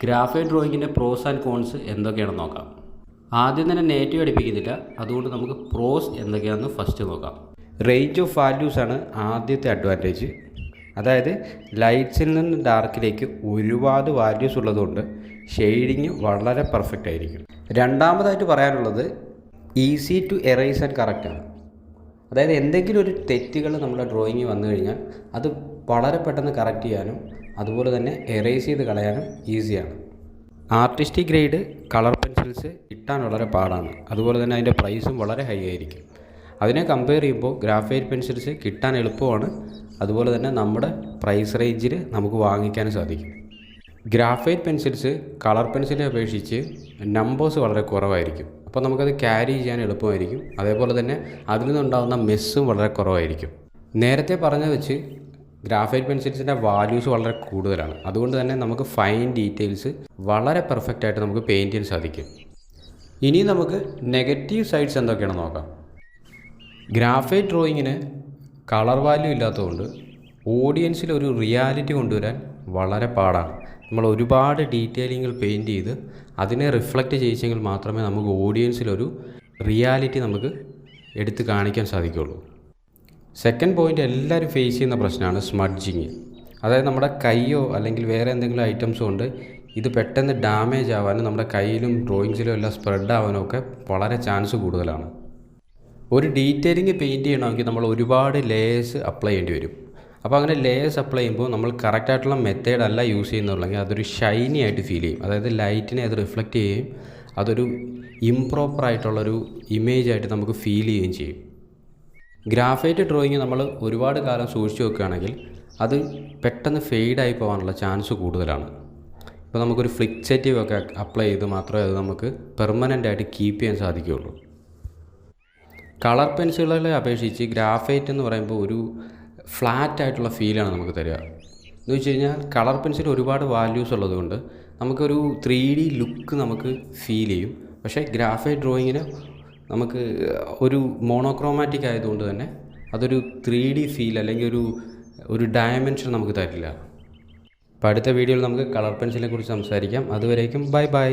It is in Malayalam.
ഗ്രാഫൈറ്റ് ഡ്രോയിങ്ങിൻ്റെ പ്രോസ് ആൻഡ് കോൺസ് എന്തൊക്കെയാണെന്ന് നോക്കാം. ആദ്യം തന്നെ നെഗറ്റീവ് അടിപ്പിക്കുന്നില്ല, അതുകൊണ്ട് നമുക്ക് പ്രോസ് എന്തൊക്കെയാണെന്ന് ഫസ്റ്റ് നോക്കാം. റേഞ്ച് ഓഫ് വാല്യൂസ് ആണ് ആദ്യത്തെ അഡ്വാൻറ്റേജ്. അതായത് ലൈറ്റ്സിൽ നിന്ന് ഡാർക്കിലേക്ക് ഒരുപാട് വാല്യൂസ് ഉള്ളതുകൊണ്ട് ഷെയ്ഡിങ് വളരെ പെർഫെക്റ്റ് ആയിരിക്കും. രണ്ടാമതായിട്ട് പറയാനുള്ളത് ഈസി ടു എറേസ് ആൻഡ് കറക്റ്റാണ്. അതായത് എന്തെങ്കിലും ഒരു തെറ്റുകൾ നമ്മുടെ ഡ്രോയിങ്ങിൽ വന്നു കഴിഞ്ഞാൽ അത് വളരെ പെട്ടെന്ന് കറക്റ്റ് ചെയ്യാനും അതുപോലെ തന്നെ എറേസ് ചെയ്ത് കളയാനും ഈസിയാണ്. ആർട്ടിസ്റ്റിക് ഗ്രേഡ് കളർ പെൻസിൽസ് കിട്ടാൻ വളരെ പാടാണ്, അതുപോലെ തന്നെ അതിൻ്റെ പ്രൈസും വളരെ ഹൈ ആയിരിക്കും. അതിനെ കമ്പയർ ചെയ്യുമ്പോൾ ഗ്രാഫൈറ്റ് പെൻസിൽസ് കിട്ടാൻ എളുപ്പമാണ്, അതുപോലെ തന്നെ നമ്മുടെ പ്രൈസ് റേഞ്ചിൽ നമുക്ക് വാങ്ങിക്കാനും സാധിക്കും. ഗ്രാഫൈറ്റ് പെൻസിൽസ് കളർ പെൻസിലിനെ അപേക്ഷിച്ച് നമ്പേഴ്സ് വളരെ കുറവായിരിക്കും, അപ്പോൾ നമുക്കത് ക്യാരി ചെയ്യാൻ എളുപ്പമായിരിക്കും. അതേപോലെ തന്നെ അതിൽ നിന്നുണ്ടാകുന്ന മെസ്സും വളരെ കുറവായിരിക്കും. നേരത്തെ പറഞ്ഞ വെച്ച് ഗ്രാഫൈറ്റ് പെൻസിൽസിൻ്റെ വാല്യൂസ് വളരെ കൂടുതലാണ്, അതുകൊണ്ട് തന്നെ നമുക്ക് ഫൈൻ ഡീറ്റെയിൽസ് വളരെ പെർഫെക്റ്റ് ആയിട്ട് നമുക്ക് പെയിൻറ്റ് ചെയ്യാൻ സാധിക്കും. ഇനി നമുക്ക് നെഗറ്റീവ് സൈഡ്സ് എന്തൊക്കെയാണെന്ന് നോക്കാം. ഗ്രാഫൈറ്റ് ഡ്രോയിങ്ങിന് കളർ വാല്യൂ ഇല്ലാത്തതുകൊണ്ട് ഓഡിയൻസിൽ ഒരു റിയാലിറ്റി കൊണ്ടുവരാൻ വളരെ പാടാണ്. നമ്മൾ ഒരുപാട് ഡീറ്റെയിലിങ്ങിൽ പെയിൻറ്റ് ചെയ്ത് അതിനെ റിഫ്ലക്റ്റ് ചെയ്യിച്ചെങ്കിൽ മാത്രമേ നമുക്ക് ഓഡിയൻസിലൊരു റിയാലിറ്റി നമുക്ക് എടുത്ത് കാണിക്കാൻ സാധിക്കുകയുള്ളൂ. സെക്കൻഡ് പോയിൻ്റ് എല്ലാവരും ഫേസ് ചെയ്യുന്ന പ്രശ്നമാണ് സ്മഡ്ജിങ്. അതായത് നമ്മുടെ കൈയോ അല്ലെങ്കിൽ വേറെ എന്തെങ്കിലും ഐറ്റംസ് കൊണ്ട് ഇത് പെട്ടെന്ന് ഡാമേജ് ആവാനും നമ്മുടെ കയ്യിലും ഡ്രോയിങ്സിലും എല്ലാം സ്പ്രെഡ് ആവാനും ഒക്കെ വളരെ ചാൻസ് കൂടുതലാണ്. ഒരു ഡീറ്റെയിലിംഗ് പെയിൻറ്റ് ചെയ്യണമെങ്കിൽ നമ്മൾ ഒരുപാട് ലേയേഴ്സ് അപ്ലൈ ചെയ്യേണ്ടി വരും. അപ്പോൾ അങ്ങനെ ലേയേഴ്സ് അപ്ലൈ ചെയ്യുമ്പോൾ നമ്മൾ കറക്റ്റായിട്ടുള്ള മെത്തേഡ് അല്ല യൂസ് ചെയ്യുന്നുള്ളെങ്കിൽ അതൊരു ഷൈനി ആയിട്ട് ഫീൽ ചെയ്യും. അതായത് ലൈറ്റിനെ അത് റിഫ്ലക്റ്റ് ചെയ്യുകയും അതൊരു ഇംപ്രോപ്പറായിട്ടുള്ളൊരു ഇമേജായിട്ട് നമുക്ക് ഫീൽ ചെയ്യുകയും ചെയ്യും. ഗ്രാഫൈറ്റ് ഡ്രോയിങ് നമ്മൾ ഒരുപാട് കാലം സൂക്ഷിച്ച് വെക്കുകയാണെങ്കിൽ അത് പെട്ടെന്ന് ഫെയ്ഡായി പോകാനുള്ള ചാൻസ് കൂടുതലാണ്. ഇപ്പോൾ നമുക്കൊരു ഫ്ലിക്സേറ്റീവ് ഒക്കെ അപ്ലൈ ചെയ്ത് മാത്രമേ അത് നമുക്ക് പെർമനൻ്റായിട്ട് കീപ്പ് ചെയ്യാൻ സാധിക്കുകയുള്ളൂ. കളർ പെൻസിലുകളെ അപേക്ഷിച്ച് ഗ്രാഫൈറ്റ് എന്ന് പറയുമ്പോൾ ഒരു ഫ്ലാറ്റ് ആയിട്ടുള്ള ഫീലാണ് നമുക്ക് തരിക. എന്ന് വെച്ച് കഴിഞ്ഞാൽ കളർ പെൻസിൽ ഒരുപാട് വാല്യൂസ് ഉള്ളതുകൊണ്ട് നമുക്കൊരു 3D ലുക്ക് നമുക്ക് ഫീൽ ചെയ്യും. പക്ഷേ ഗ്രാഫൈറ്റ് ഡ്രോയിങ്ങിന് നമുക്ക് ഒരു മോണോക്രോമാറ്റിക് ആയതുകൊണ്ട് തന്നെ അതൊരു 3D ഫീൽ അല്ലെങ്കിൽ ഒരു ഡയമെൻഷൻ നമുക്ക് തരില്ല. അപ്പോൾ അടുത്ത വീഡിയോയിൽ നമുക്ക് കളർ പെൻസിലിനെ കുറിച്ച് സംസാരിക്കാം. അതുവരേക്കും ബൈ ബൈ.